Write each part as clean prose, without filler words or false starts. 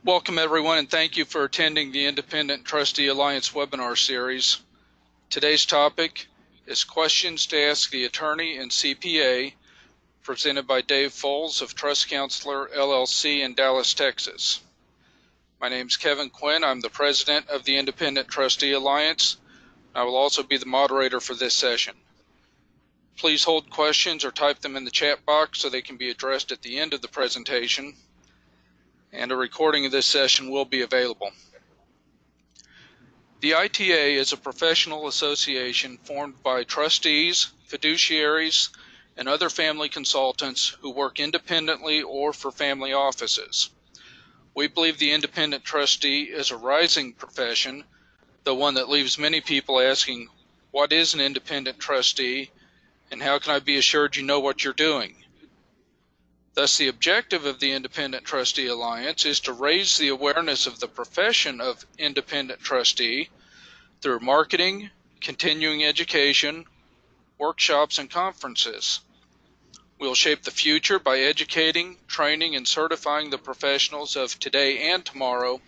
Welcome everyone, and thank you for attending the Independent Trustee Alliance webinar series. Today's topic is questions to ask the Attorney and CPA, presented by Dave Foles of Trust Counselor LLC in Dallas, Texas. My name is Kevin Quinn. I'm the president of the Independent Trustee Alliance. I will also be the moderator for this session. Please hold questions or type them in the chat box so they can be addressed at the end of the presentation, and a recording of this session will be available. The ITA is a professional association formed by trustees, fiduciaries, and other family consultants who work independently or for family offices. We believe the independent trustee is a rising profession, though one that leaves many people asking, what is an independent trustee, and how can I be assured you know what you're doing? Thus, the objective of the Independent Trustee Alliance is to raise the awareness of the profession of independent trustee through marketing, continuing education, workshops, and conferences. We'll shape the future by educating, training, and certifying the professionals of today and tomorrow,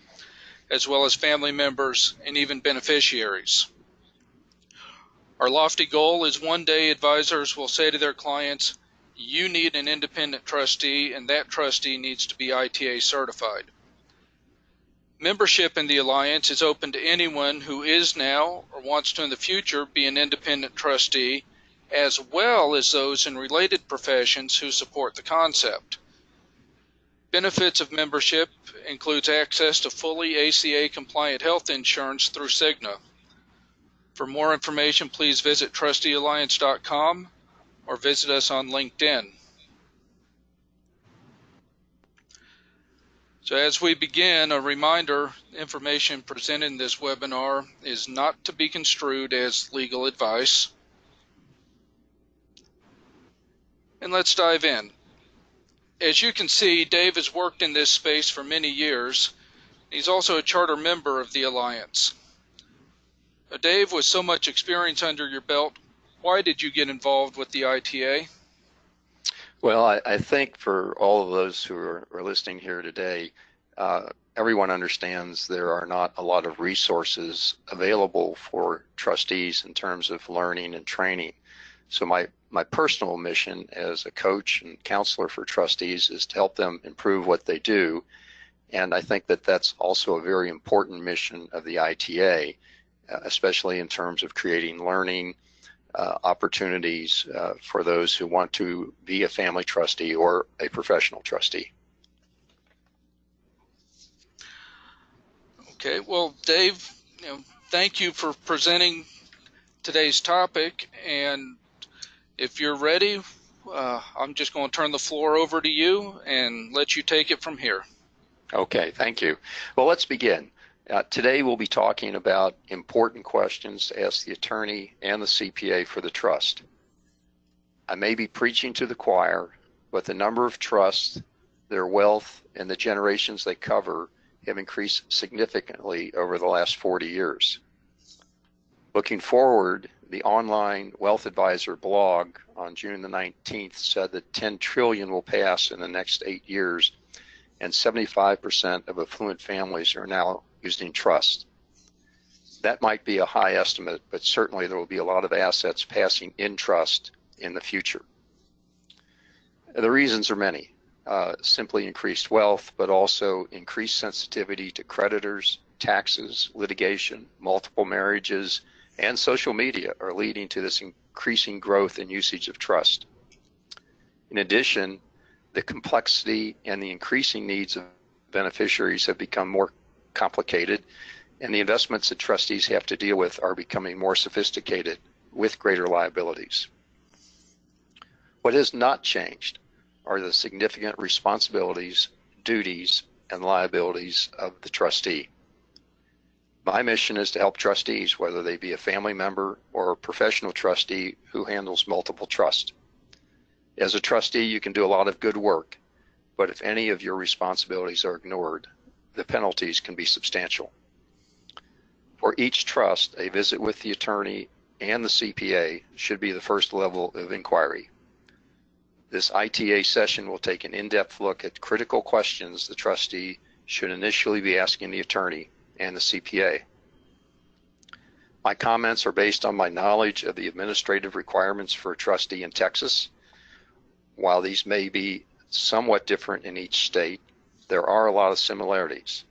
as well as family members and even beneficiaries. Our lofty goal is one day advisors will say to their clients, you need an independent trustee, and that trustee needs to be ITA certified. Membership in the Alliance is open to anyone who is now or wants to in the future be an independent trustee, as well as those in related professions who support the concept. Benefits of membership includes access to fully ACA compliant health insurance through Cigna. For more information, please visit trusteealliance.com or visit us on LinkedIn. So as we begin, a reminder, information presented in this webinar is not to be construed as legal advice. And let's dive in. As you can see, Dave has worked in this space for many years. He's also a charter member of the Alliance. Now, Dave, with so much experience under your belt, why did you get involved with the ITA? Well, I think for all of those who are listening here today, everyone understands there are not a lot of resources available for trustees in terms of learning and training. So my personal mission as a coach and counselor for trustees is to help them improve what they do. And I think that that's also a very important mission of the ITA, especially in terms of creating learning opportunities for those who want to be a family trustee or a professional trustee. Okay, well, Dave, thank you for presenting today's topic, and if you're ready, I'm just going to turn the floor over to you and let you take it from here. Okay, thank you. Well, let's begin. Today we'll be talking about important questions to ask the attorney and the CPA for the trust. I may be preaching to the choir, but the number of trusts, their wealth, and the generations they cover have increased significantly over the last 40 years. Looking forward, the online Wealth Advisor blog on June the 19th said that 10 trillion will pass in the next 8 years, and 75% of affluent families are now using trust. That might be a high estimate, but certainly there will be a lot of assets passing in trust in the future. The reasons are many. Simply increased wealth, but also increased sensitivity to creditors, taxes, litigation, multiple marriages, and social media are leading to this increasing growth and usage of trust. In addition, the complexity and the increasing needs of beneficiaries have become more complicated, and the investments that trustees have to deal with are becoming more sophisticated with greater liabilities. What has not changed are the significant responsibilities, duties, and liabilities of the trustee. My mission is to help trustees, whether they be a family member or a professional trustee who handles multiple trusts. As a trustee, you can do a lot of good work, but if any of your responsibilities are ignored, the penalties can be substantial. For each trust, a visit with the attorney and the CPA should be the first level of inquiry. This ITA session will take an in-depth look at critical questions the trustee should initially be asking the attorney and the CPA. My comments are based on my knowledge of the administrative requirements for a trustee in Texas. While these may be somewhat different in each state, there are a lot of similarities.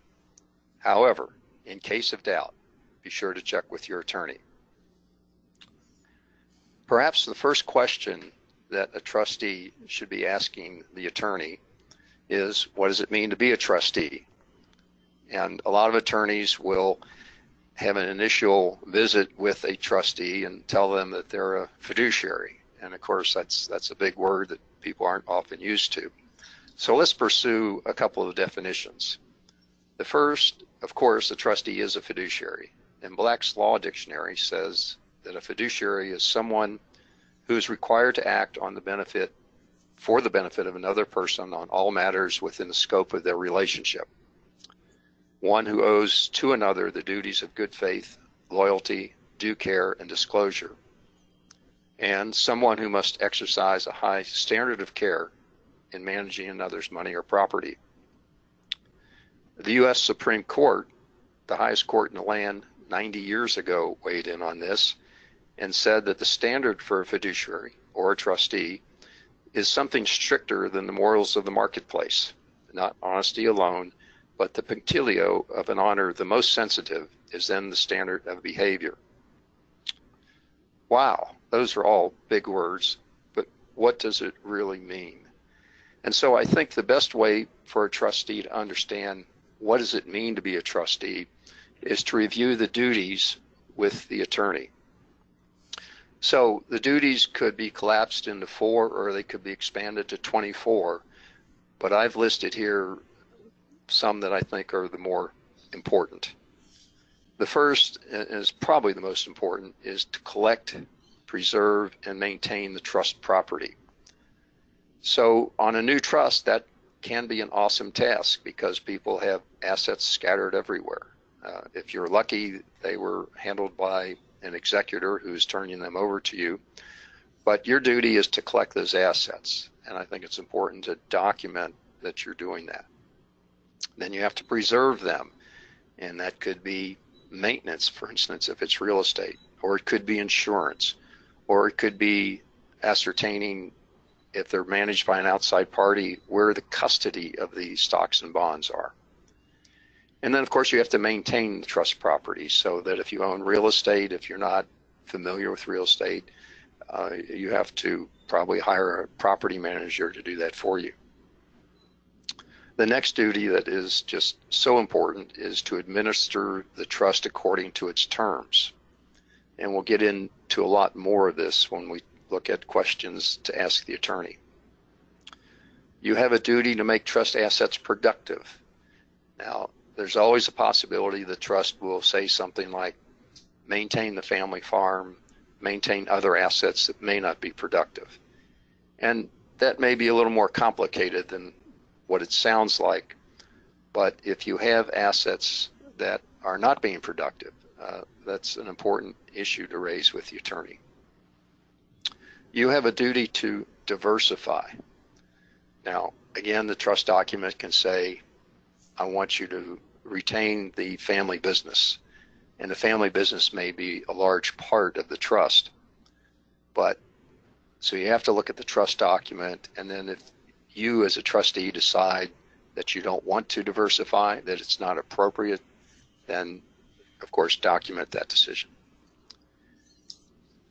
However, in case of doubt, be sure to check with your attorney. Perhaps the first question that a trustee should be asking the attorney is, what does it mean to be a trustee? And a lot of attorneys will have an initial visit with a trustee and tell them that they're a fiduciary. And of course, that's a big word that people aren't often used to. So let's pursue a couple of definitions. The first, of course, a trustee is a fiduciary. And Black's Law Dictionary says that a fiduciary is someone who is required to act for the benefit of another person on all matters within the scope of their relationship. One who owes to another the duties of good faith, loyalty, due care, and disclosure. And someone who must exercise a high standard of care in managing another's money or property. The U.S. Supreme Court, the highest court in the land, 90 years ago weighed in on this and said that the standard for a fiduciary or a trustee is something stricter than the morals of the marketplace, not honesty alone, but the punctilio of an honor the most sensitive is then the standard of behavior. Wow, those are all big words, but what does it really mean? And so I think the best way for a trustee to understand what does it mean to be a trustee is to review the duties with the attorney. So the duties could be collapsed into 4 or they could be expanded to 24, but I've listed here some that I think are the more important. The first, is probably the most important, is to collect, preserve, and maintain the trust property. So on a new trust, that can be an awesome task because people have assets scattered everywhere. If you're lucky, they were handled by an executor who's turning them over to you, but your duty is to collect those assets, and I think it's important to document that you're doing that. Then you have to preserve them, and that could be maintenance, for instance, if it's real estate, or it could be insurance, or it could be ascertaining, if they're managed by an outside party, where the custody of the stocks and bonds are. And then, of course, you have to maintain the trust property so that if you own real estate, if you're not familiar with real estate, you have to probably hire a property manager to do that for you. The next duty that is just so important is to administer the trust according to its terms. And we'll get into a lot more of this when we look at questions to ask the attorney. You have a duty to make trust assets productive. Now, there's always a possibility the trust will say something like maintain the family farm, maintain other assets that may not be productive. And that may be a little more complicated than what it sounds like, but if you have assets that are not being productive, that's an important issue to raise with the attorney. You have a duty to diversify. Now, again, the trust document can say, I want you to retain the family business, and the family business may be a large part of the trust, but so you have to look at the trust document, and then if you as a trustee decide that you don't want to diversify, that it's not appropriate, then of course document that decision.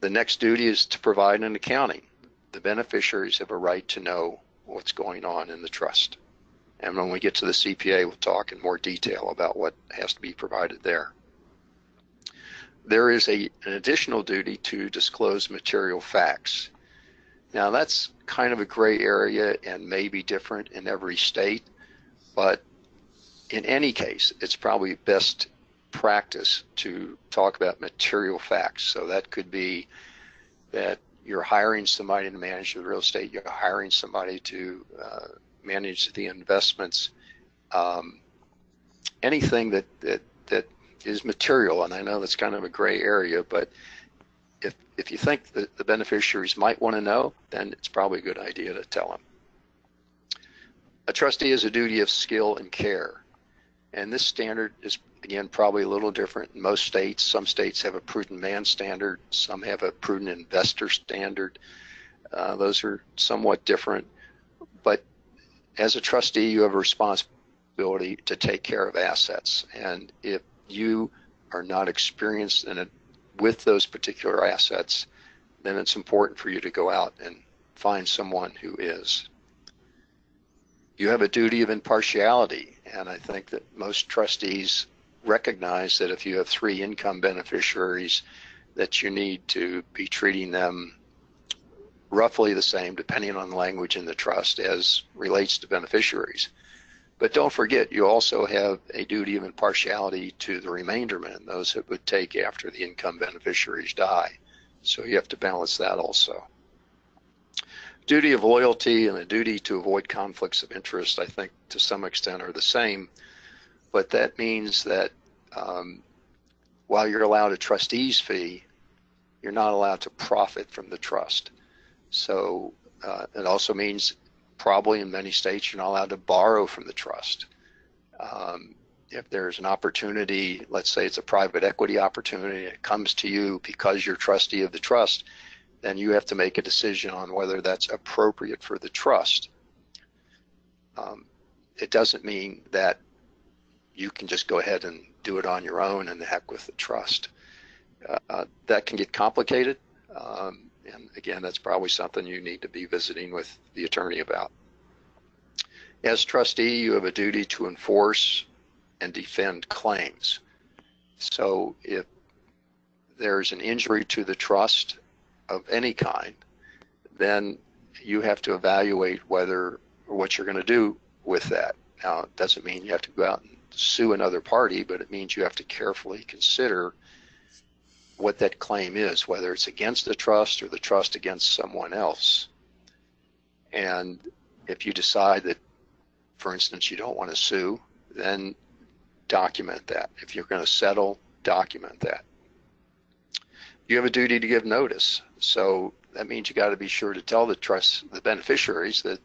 The next duty is to provide an accounting. The beneficiaries have a right to know what's going on in the trust. And when we get to the CPA, we'll talk in more detail about what has to be provided there. There is an additional duty to disclose material facts. Now that's kind of a gray area and may be different in every state, but in any case, it's probably best practice to talk about material facts. So that could be that you're hiring somebody to manage the real estate, you're hiring somebody to manage the investments, anything that is material. And I know that's kind of a gray area, but if you think that the beneficiaries might want to know, then it's probably a good idea to tell them. A trustee has a duty of skill and care. And this standard is, again, probably a little different in most states. Some states have a prudent man standard. Some have a prudent investor standard. Those are somewhat different. But as a trustee, you have a responsibility to take care of assets. And if you are not experienced in it with those particular assets, then it's important for you to go out and find someone who is. You have a duty of impartiality, and I think that most trustees recognize that if you have 3 income beneficiaries, that you need to be treating them roughly the same, depending on the language in the trust, as relates to beneficiaries. But don't forget, you also have a duty of impartiality to the remaindermen, those that would take after the income beneficiaries die. So you have to balance that also. Duty of loyalty and the duty to avoid conflicts of interest, I think, to some extent are the same. But that means that while you're allowed a trustee's fee, you're not allowed to profit from the trust. So it also means probably in many states you're not allowed to borrow from the trust. If there's an opportunity, let's say it's a private equity opportunity, it comes to you because you're trustee of the trust, then you have to make a decision on whether that's appropriate for the trust. It doesn't mean that you can just go ahead and do it on your own and the heck with the trust. That can get complicated. And again, that's probably something you need to be visiting with the attorney about. As trustee, you have a duty to enforce and defend claims. So if there's an injury to the trust of any kind, then you have to evaluate whether or what you're going to do with that. Now, it doesn't mean you have to go out and sue another party, but it means you have to carefully consider what that claim is, whether it's against the trust or the trust against someone else. And if you decide that, for instance, you don't want to sue, then document that. If you're going to settle, document that. You have a duty to give notice. So that means you got to be sure to tell the beneficiaries that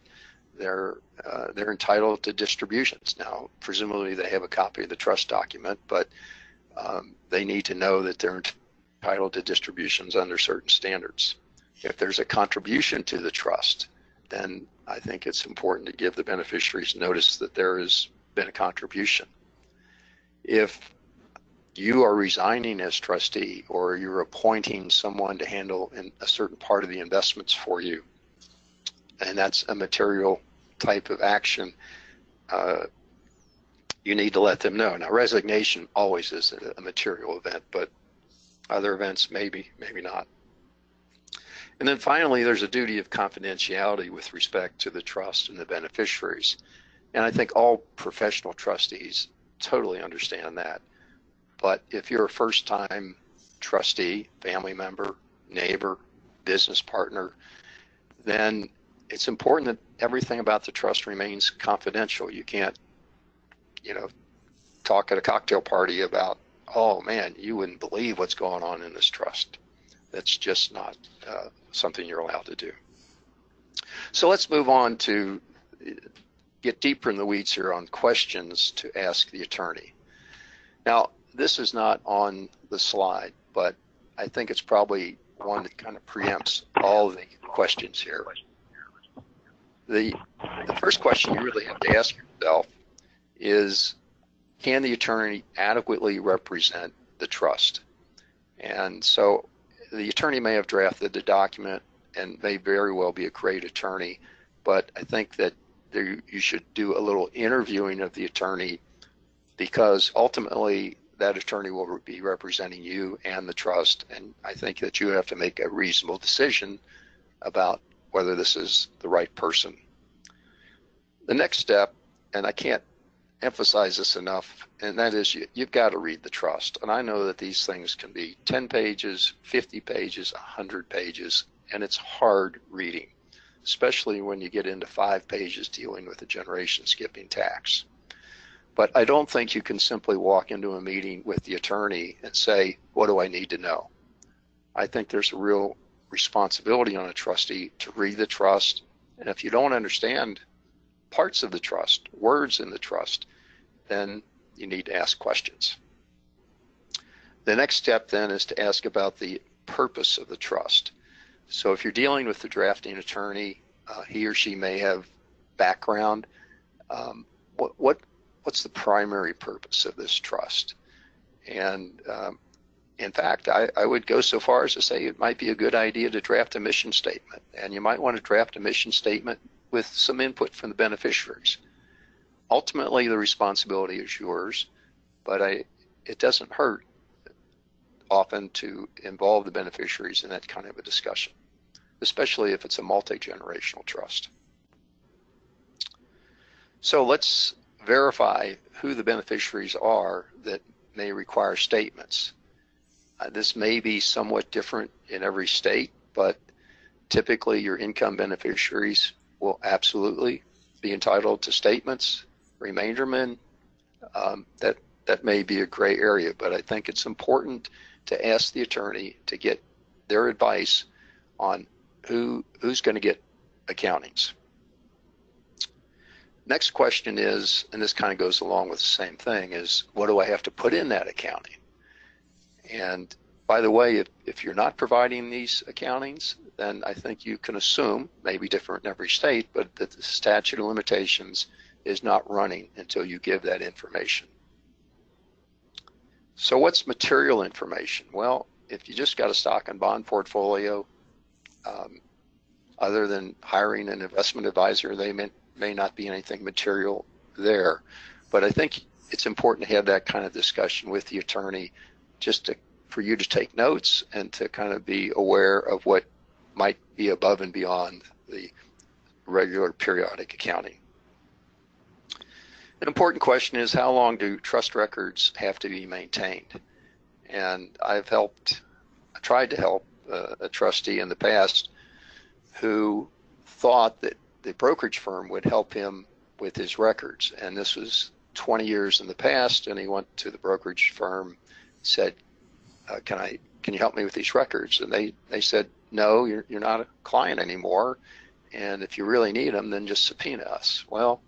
they're entitled to distributions. Now, presumably they have a copy of the trust document, but they need to know that they're entitled to distributions under certain standards. If there's a contribution to the trust, then I think it's important to give the beneficiaries notice that there has been a contribution. If you are resigning as trustee or you're appointing someone to handle a certain part of the investments for you, and that's a material type of action, you need to let them know. Now, resignation always is a material event, but other events maybe not. And then finally, there's a duty of confidentiality with respect to the trust and the beneficiaries. And I think all professional trustees totally understand that. But if you're a first-time trustee, family member, neighbor, business partner, then it's important that everything about the trust remains confidential. You can't, talk at a cocktail party about, oh man, you wouldn't believe what's going on in this trust. That's just not something you're allowed to do. So let's move on to get deeper in the weeds here on questions to ask the attorney. Now, this is not on the slide, but I think it's probably one that kind of preempts all the questions here. The first question you really have to ask yourself is, can the attorney adequately represent the trust? And so the attorney may have drafted the document and may very well be a great attorney, but I think that you should do a little interviewing of the attorney, because ultimately that attorney will be representing you and the trust, and I think that you have to make a reasonable decision about whether this is the right person. The next step, and I can't emphasize this enough, and that is you've got to read the trust. And I know that these things can be 10 pages, 50 pages, 100 pages, and it's hard reading, especially when you get into 5 pages dealing with the generation skipping tax. But I don't think you can simply walk into a meeting with the attorney and say, what do I need to know? I think there's a real responsibility on a trustee to read the trust, and if you don't understand parts of the trust, words in the trust, then you need to ask questions. The next step then is to ask about the purpose of the trust. So if you're dealing with the drafting attorney, he or she may have background. What's the primary purpose of this trust? And in fact, I would go so far as to say it might be a good idea to draft a mission statement, and you might want to draft a mission statement with some input from the beneficiaries. Ultimately, the responsibility is yours, but it doesn't hurt often to involve the beneficiaries in that kind of a discussion, especially if it's a multi-generational trust. So let's verify who the beneficiaries are that may require statements. This may be somewhat different in every state, but typically your income beneficiaries will absolutely be entitled to statements. Remaindermen, that may be a gray area, but I think it's important to ask the attorney to get their advice on who's going to get accountings. Next question is, and this kind of goes along with the same thing, is what do I have to put in that accounting? And by the way, if you're not providing these accountings, then I think you can assume, maybe different in every state, but that the statute of limitations is not running until you give that information. So what's material information? Well, if you just got a stock and bond portfolio, other than hiring an investment advisor, they may not be anything material there. But I think it's important to have that kind of discussion with the attorney just for you to take notes and to kind of be aware of what might be above and beyond the regular periodic accounting. An important question is, how long do trust records have to be maintained? And I tried to help a trustee in the past who thought that the brokerage firm would help him with his records. And this was 20 years in the past, and he went to the brokerage firm, said, can you help me with these records? And they said, no, you're not a client anymore, and if you really need them, then just subpoena us. Well,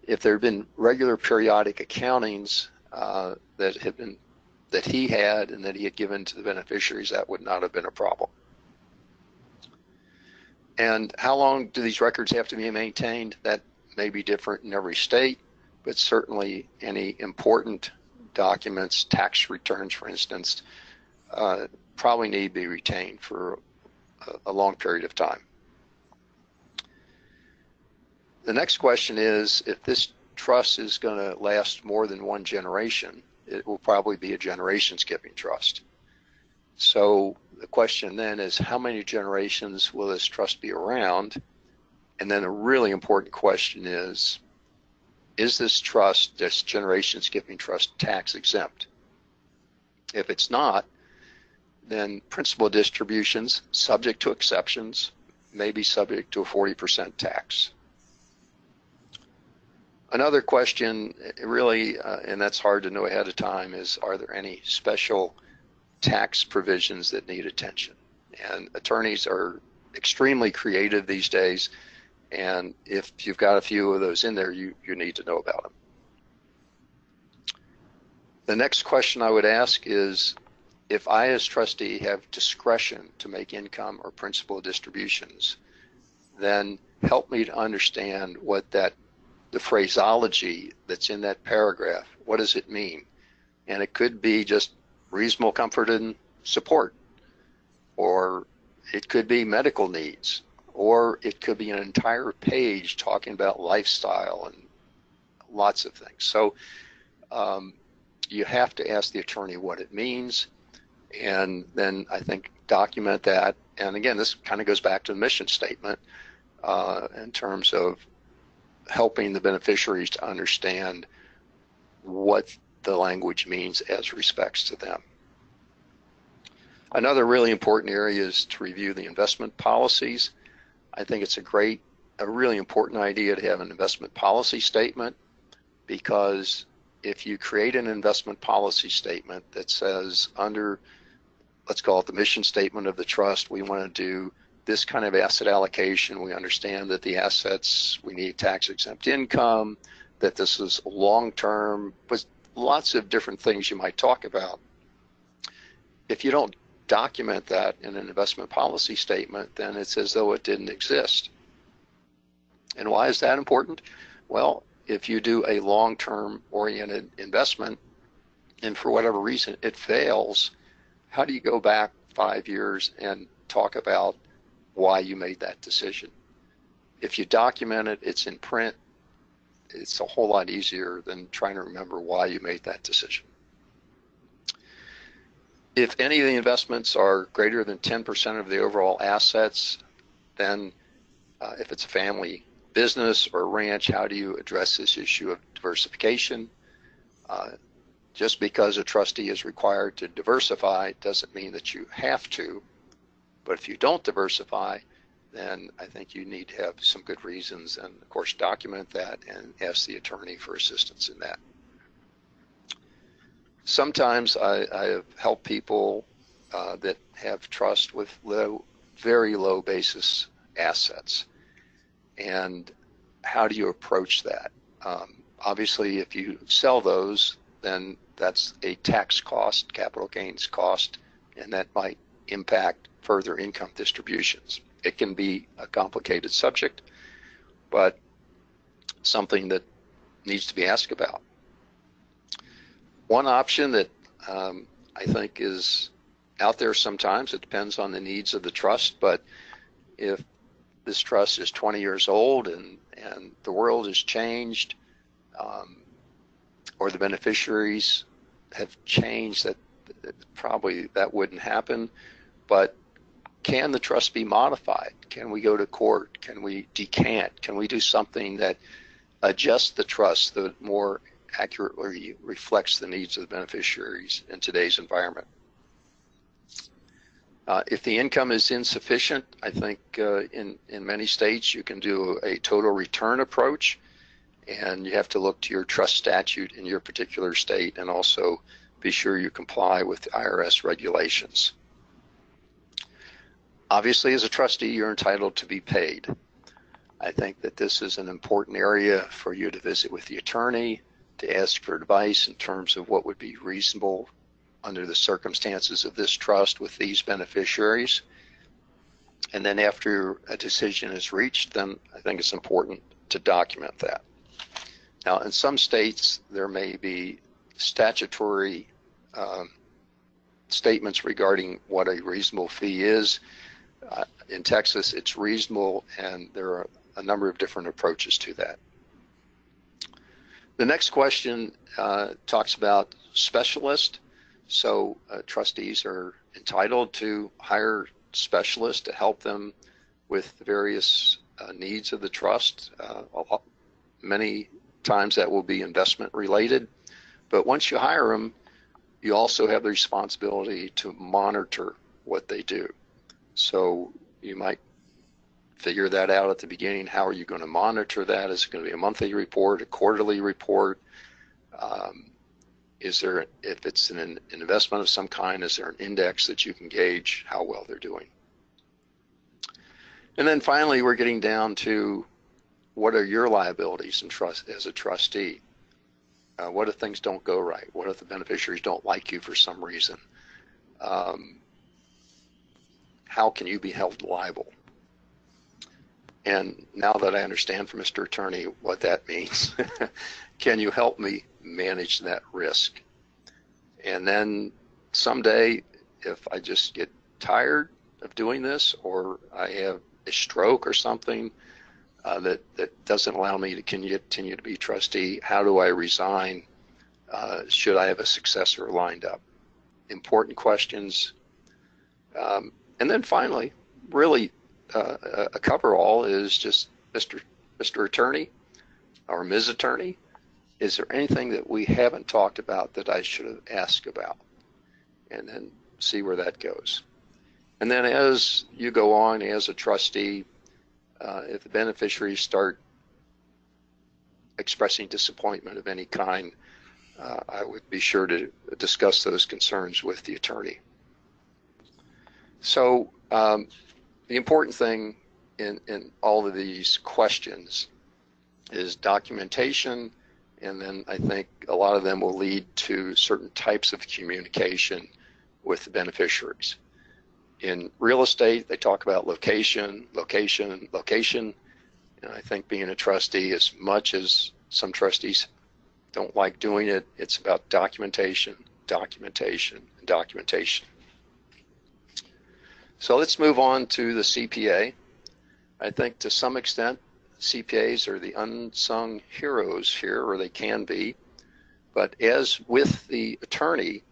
if there had been regular periodic accountings that he had and that he had given to the beneficiaries, that would not have been a problem. And how long do these records have to be maintained? That may be different in every state, but certainly any important documents, tax returns, for instance, probably need to be retained for a long period of time. The next question is, if this trust is going to last more than one generation, it will probably be a generation-skipping trust. So the question then is, how many generations will this trust be around? And then a really important question is this trust, this generation-skipping trust, tax exempt? If it's not, then principal distributions, subject to exceptions, may be subject to a 40% tax. Another question, really, and that's hard to know ahead of time, is are there any special tax provisions that need attention? And attorneys are extremely creative these days, and if you've got a few of those in there, you need to know about them. The next question I would ask is, if I as trustee have discretion to make income or principal distributions, then help me to understand what the phraseology that's in that paragraph, what does it mean? And it could be just reasonable comfort and support, or it could be medical needs, or it could be an entire page talking about lifestyle and lots of things. So you have to ask the attorney what it means, and then I think document that. And again, this kind of goes back to the mission statement in terms of helping the beneficiaries to understand what the language means as respects to them. Another really important area is to review the investment policies. I think it's a really important idea to have an investment policy statement, because if you create an investment policy statement that says under, let's call it the mission statement of the trust, we want to do this kind of asset allocation. We understand that the assets, we need tax exempt income, that this is long-term, with lots of different things you might talk about. If you don't document that in an investment policy statement, then it's as though it didn't exist. And why is that important? Well, if you do a long-term oriented investment and for whatever reason it fails, how do you go back 5 years and talk about why you made that decision? If you document it, it's in print, it's a whole lot easier than trying to remember why you made that decision. If any of the investments are greater than 10% of the overall assets, then if it's a family business or ranch, how do you address this issue of diversification? Just because a trustee is required to diversify doesn't mean that you have to, but if you don't diversify, then I think you need to have some good reasons and, of course, document that and ask the attorney for assistance in that. Sometimes I have helped people that have trust with very low basis assets. And how do you approach that? Obviously, if you sell those, then that's a tax cost, capital gains cost, and that might impact further income distributions. It can be a complicated subject, but something that needs to be asked about. One option that I think is out there sometimes, it depends on the needs of the trust, but if this trust is 20 years old and the world has changed, or the beneficiaries have changed, that probably that wouldn't happen. But can the trust be modified? Can we go to court? Can we decant? Can we do something that adjusts the trust that more accurately reflects the needs of the beneficiaries in today's environment? If the income is insufficient, I think in many states you can do a total return approach, and you have to look to your trust statute in your particular state and also be sure you comply with the IRS regulations. Obviously, as a trustee, you're entitled to be paid. I think that this is an important area for you to visit with the attorney, to ask for advice in terms of what would be reasonable under the circumstances of this trust with these beneficiaries. And then after a decision is reached, then I think it's important to document that. Now, in some states, there may be statutory statements regarding what a reasonable fee is. In Texas, it's reasonable, and there are a number of different approaches to that. The next question talks about specialists. So trustees are entitled to hire specialists to help them with the various needs of the trust. Many times that will be investment related, but once you hire them, you also have the responsibility to monitor what they do. So you might figure that out at the beginning. How are you going to monitor that? Is it going to be a monthly report, a quarterly report? Is there, if it's an investment of some kind, is there an index that you can gauge how well they're doing? And then finally, we're getting down to what are your liabilities and trust as a trustee? What if things don't go right? What if the beneficiaries don't like you for some reason? How can you be held liable? And now that I understand from Mr. Attorney what that means, can you help me manage that risk? And then someday, if I just get tired of doing this, or I have a stroke or something that doesn't allow me to continue to be trustee, how do I resign? Should I have a successor lined up? Important questions. And then finally, really a cover-all is just Mr. Attorney or Ms. Attorney, is there anything that we haven't talked about that I should have asked about? And then see where that goes. And then as you go on as a trustee, if the beneficiaries start expressing disappointment of any kind, I would be sure to discuss those concerns with the attorney. So the important thing in all of these questions is documentation and then I think a lot of them will lead to certain types of communication with the beneficiaries. In real estate, they talk about location, location, location, and I think being a trustee, as much as some trustees don't like doing it, it's about documentation, documentation, and documentation. So let's move on to the CPA. I think to some extent, CPAs are the unsung heroes here, or they can be. But as with the attorney,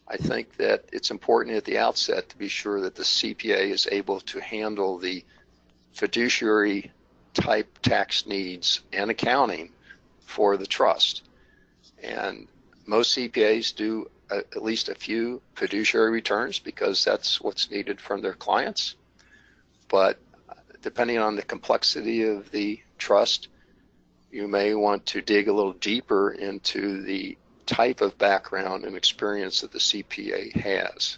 I think that it's important at the outset to be sure that the CPA is able to handle the fiduciary type tax needs and accounting for the trust. And most CPAs do at least a few fiduciary returns because that's what's needed from their clients. But depending on the complexity of the trust, you may want to dig a little deeper into the type of background and experience that the CPA has.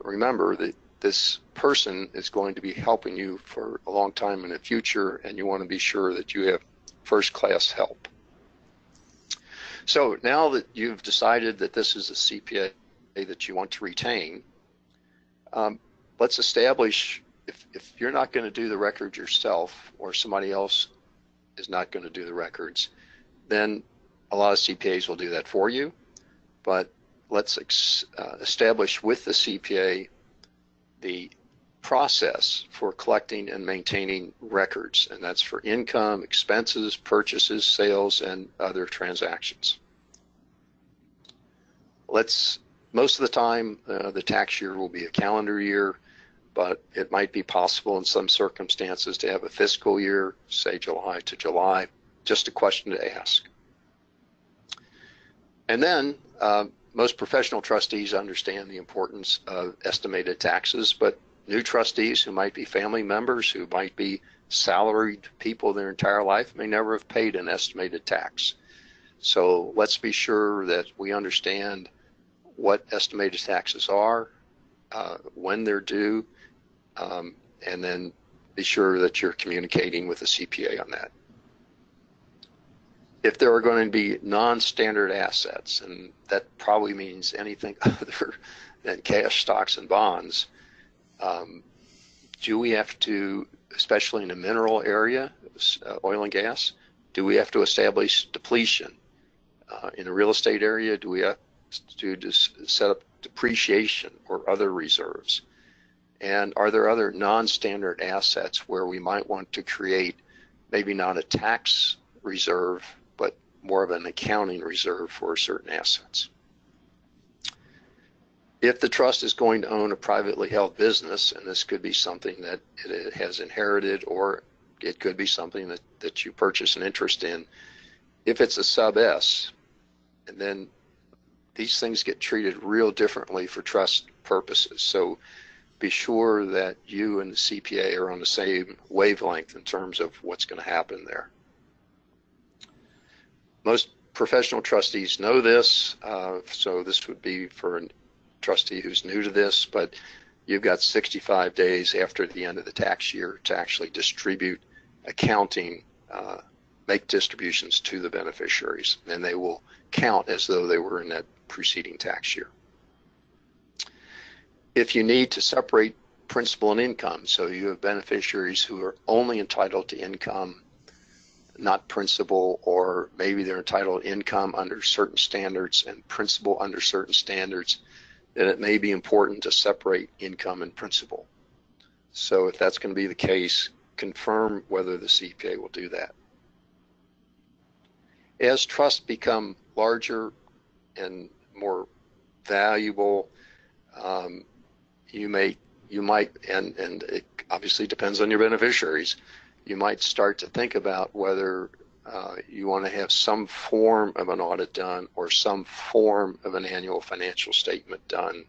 Remember that this person is going to be helping you for a long time in the future, and you want to be sure that you have first-class help. So now that you've decided that this is a CPA that you want to retain, let's establish, if you're not going to do the records yourself, or somebody else is not going to do the records, then a lot of CPAs will do that for you. But let's establish with the CPA the process for collecting and maintaining records, and that's for income, expenses, purchases, sales, and other transactions. Most of the time, the tax year will be a calendar year, but it might be possible in some circumstances to have a fiscal year, say July to July. Just a question to ask. And then most professional trustees understand the importance of estimated taxes, but new trustees who might be family members, who might be salaried people their entire life, may never have paid an estimated tax. So let's be sure that we understand what estimated taxes are, when they're due, and then be sure that you're communicating with the CPA on that. If there are going to be non-standard assets, and that probably means anything other than cash, stocks, and bonds, do we have to, especially in the mineral area, oil and gas, do we have to establish depletion? In the real estate area, do we have to just set up depreciation or other reserves? And are there other non-standard assets where we might want to create maybe not a tax reserve, but more of an accounting reserve for certain assets? If the trust is going to own a privately held business, and this could be something that it has inherited, or it could be something that you purchase an interest in, if it's a sub S, and then these things get treated real differently for trust purposes. So be sure that you and the CPA are on the same wavelength in terms of what's going to happen there. Most professional trustees know this, so this would be for a trustee who's new to this, but you've got 65 days after the end of the tax year to actually distribute accounting, make distributions to the beneficiaries, and they will count as though they were in that preceding tax year. If you need to separate principal and income, so you have beneficiaries who are only entitled to income, not principal, or maybe they're entitled to income under certain standards and principal under certain standards, then it may be important to separate income and principal. So if that's going to be the case, confirm whether the CPA will do that. As trusts become larger and more valuable, you might, and it obviously depends on your beneficiaries, you might start to think about whether you want to have some form of an audit done or some form of an annual financial statement done.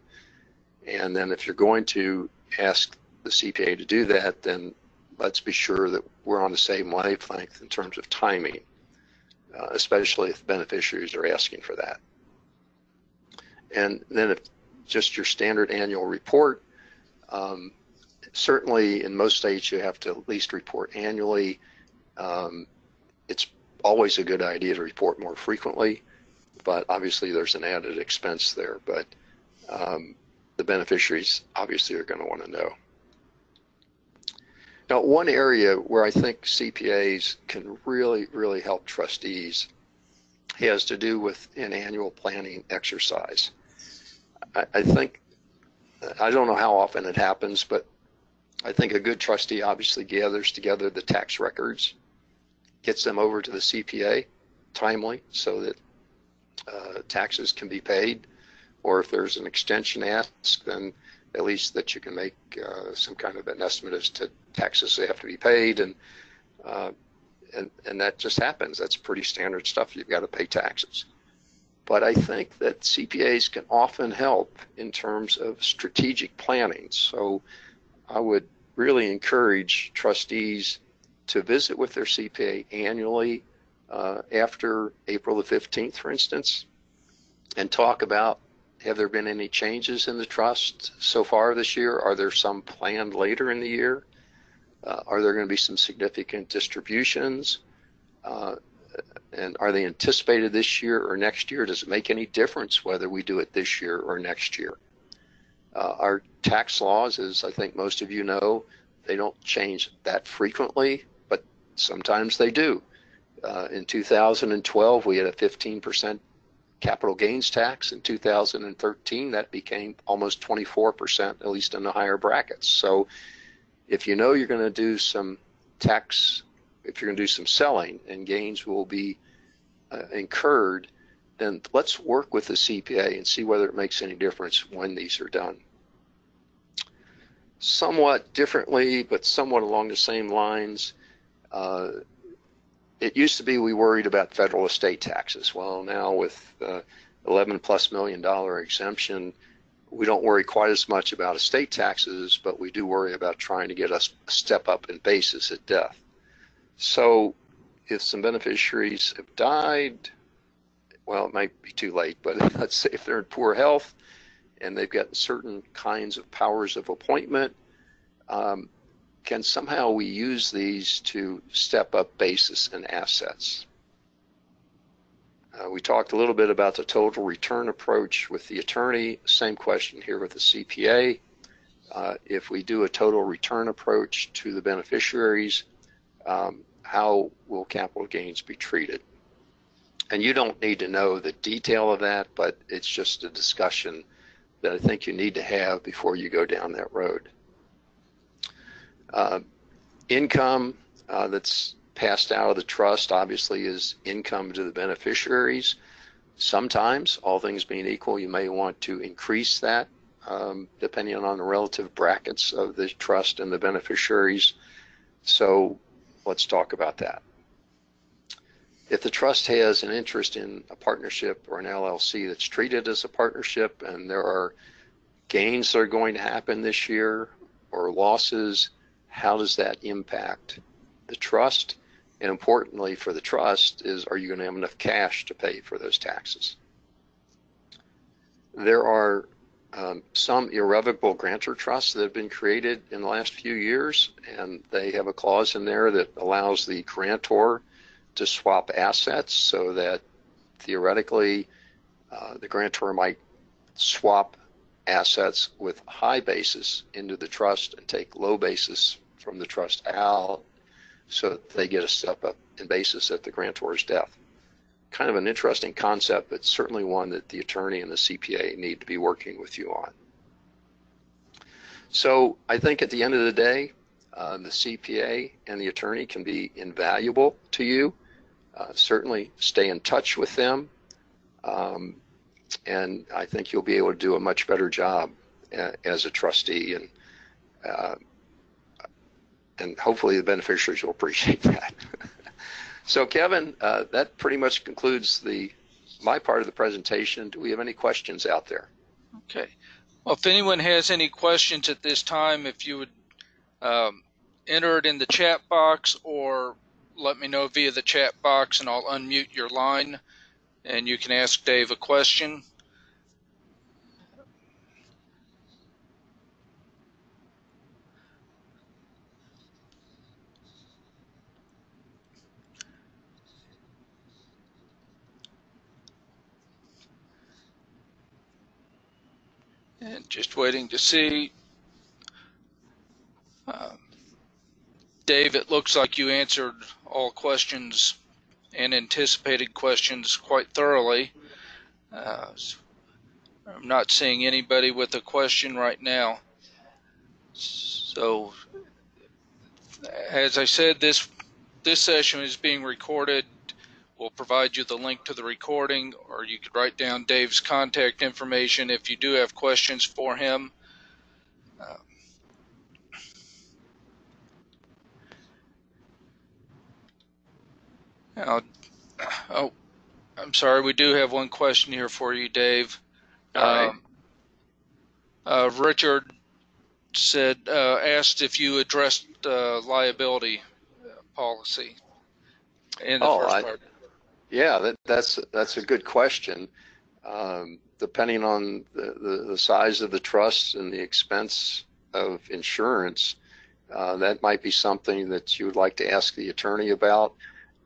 And then if you're going to ask the CPA to do that, then let's be sure that we're on the same wavelength in terms of timing, especially if the beneficiaries are asking for that. And then if just your standard annual report, certainly in most states you have to at least report annually. It's always a good idea to report more frequently, but obviously there's an added expense there. But the beneficiaries obviously are going to want to know. Now, one area where I think CPAs can really help trustees has to do with an annual planning exercise. I think, I don't know how often it happens, but I think a good trustee obviously gathers together the tax records, gets them over to the CPA timely so that taxes can be paid, or if there's an extension asked, then at least that you can make some kind of an estimate as to taxes that have to be paid, and that just happens. That's pretty standard stuff. You've got to pay taxes. But I think that CPAs can often help in terms of strategic planning. So I would really encourage trustees to visit with their CPA annually after April the 15th, for instance, and talk about, have there been any changes in the trust so far this year? Are there some planned later in the year? Are there going to be some significant distributions? And are they anticipated this year or next year? Does it make any difference whether we do it this year or next year? Our tax laws, as I think most of you know, they don't change that frequently, but sometimes they do. In 2012, we had a 15% capital gains tax. In 2013, that became almost 24%, at least in the higher brackets. So if you know you're going to do some tax, if you're going to do some selling and gains will be incurred, then let's work with the CPA and see whether it makes any difference when these are done. Somewhat differently, but somewhat along the same lines, it used to be we worried about federal estate taxes. Well, now with $11+ million exemption, we don't worry quite as much about estate taxes, but we do worry about trying to get us a step up in basis at death. So if some beneficiaries have died, well, it might be too late, but let's say if they're in poor health and they've got certain kinds of powers of appointment, can somehow we use these to step up basis and assets? We talked a little bit about the total return approach with the attorney. Same question here with the CPA. If we do a total return approach to the beneficiaries, how will capital gains be treated? And you don't need to know the detail of that, but it's just a discussion that I think you need to have before you go down that road. Income that's passed out of the trust obviously is income to the beneficiaries. Sometimes, all things being equal, you may want to increase that depending on the relative brackets of the trust and the beneficiaries. So let's talk about that. If the trust has an interest in a partnership or an LLC that's treated as a partnership and there are gains that are going to happen this year or losses, how does that impact the trust? And importantly for the trust is, are you going to have enough cash to pay for those taxes? There are some irrevocable grantor trusts that have been created in the last few years, and they have a clause in there that allows the grantor to swap assets so that theoretically the grantor might swap assets with high basis into the trust and take low basis from the trust out so that they get a step up in basis at the grantor's death. Kind of an interesting concept, but certainly one that the attorney and the CPA need to be working with you on. So I think at the end of the day, the CPA and the attorney can be invaluable to you. Certainly stay in touch with them. And I think you'll be able to do a much better job as a trustee, and hopefully the beneficiaries will appreciate that. So Kevin, that pretty much concludes my part of the presentation. Do we have any questions out there? Okay. Well, if anyone has any questions at this time, if you would enter it in the chat box or let me know via the chat box and I'll unmute your line and you can ask Dave a question. And just waiting to see. Dave, it looks like you answered all questions and anticipated questions quite thoroughly. I'm not seeing anybody with a question right now. So, as I said, this session is being recorded. We'll provide you the link to the recording, or you could write down Dave's contact information if you do have questions for him. Now, oh, I'm sorry, we do have one question here for you, Dave. All right. Richard said, asked if you addressed liability policy in the first part. Yeah, that's a good question. Depending on the size of the trust and the expense of insurance, that might be something that you would like to ask the attorney about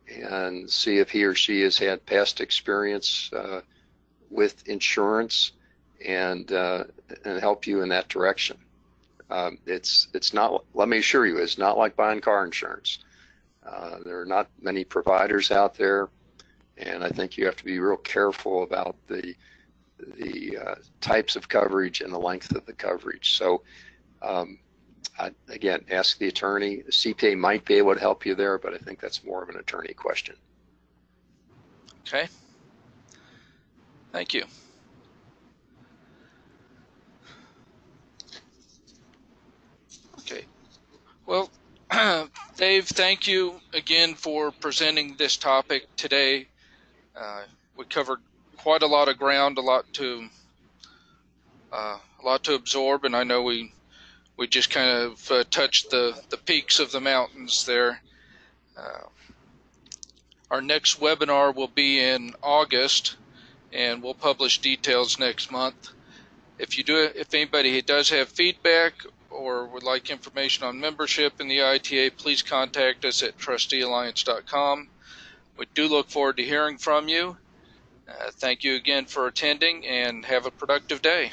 and see if he or she has had past experience with insurance and help you in that direction. It's not, let me assure you, it's not like buying car insurance. There are not many providers out there, and I think you have to be real careful about the types of coverage and the length of the coverage. So again, ask the attorney. The CPA might be able to help you there, but I think that's more of an attorney question. Okay. Thank you. Okay. Well, Dave, thank you again for presenting this topic today. We covered quite a lot of ground, a lot to absorb, and I know we just kind of touched the peaks of the mountains there. Our next webinar will be in August, and we'll publish details next month. If anybody does have feedback or would like information on membership in the ITA, please contact us at trusteealliance.com. We do look forward to hearing from you. Thank you again for attending, and have a productive day.